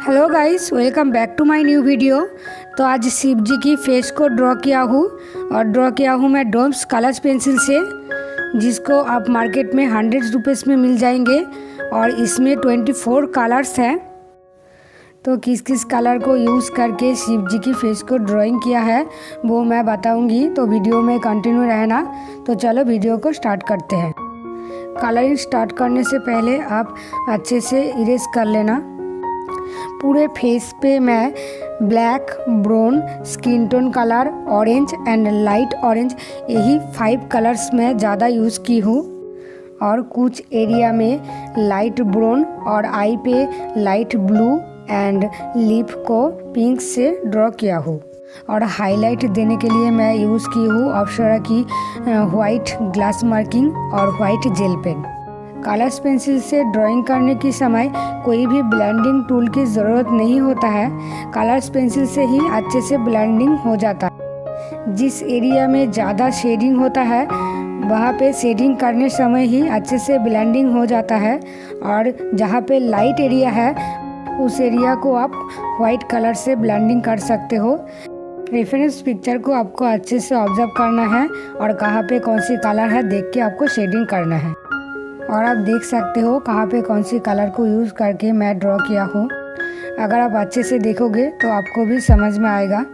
Hello guys, welcome back to my new video. तो आज शिव जी की फेस को ड्रॉ किया हूँ और ड्रॉ किया हूँ मैं डोम्स कलर्स पेंसिल से, जिसको आप मार्केट में 100 रुपीज़ में मिल जाएंगे। और इसमें 24 कलर्स हैं। तो किस किस कलर को यूज़ करके शिव जी की फेस को ड्राइंग किया है वो मैं बताऊंगी, तो वीडियो में कंटिन्यू रहना। तो चलो वीडियो को स्टार्ट करते हैं। कलरिंग स्टार्ट करने से पहले आप अच्छे से इरेज कर लेना। पूरे फेस पे मैं black, brown, skin tone colour, orange and light orange, यही 5 कलर्स में ज़्यादा यूज़ की हूँ। और कुछ एरिया में लाइट ब्राउन और आई पे लाइट ब्लू एंड लिप को पिंक से ड्रॉ किया हूँ। और हाईलाइट देने के लिए मैं यूज़ की हूँ अप्सरा की वाइट ग्लास मार्किंग और white gel pen. Colours pencil से ड्राइंग करने के समय कोई भी ब्लेंडिंग टूल की ज़रूरत नहीं होता है। कलर्स पेंसिल से ही अच्छे से ब्लेंडिंग हो जाता है। जिस एरिया में ज़्यादा शेडिंग होता है वहाँ पे शेडिंग करने समय ही अच्छे से ब्लेंडिंग हो जाता है। और जहाँ पे लाइट एरिया है उस एरिया को आप वाइट कलर से ब्लेंडिंग कर सकते हो। रेफरेंस पिक्चर को आपको अच्छे से ऑब्जर्व करना है और कहाँ पे कौन सी कलर है देख के आपको शेडिंग करना है। और आप देख सकते हो कहाँ पे कौन सी कलर को यूज़ करके मैं ड्रॉ किया हूँ। अगर आप अच्छे से देखोगे तो आपको भी समझ में आएगा।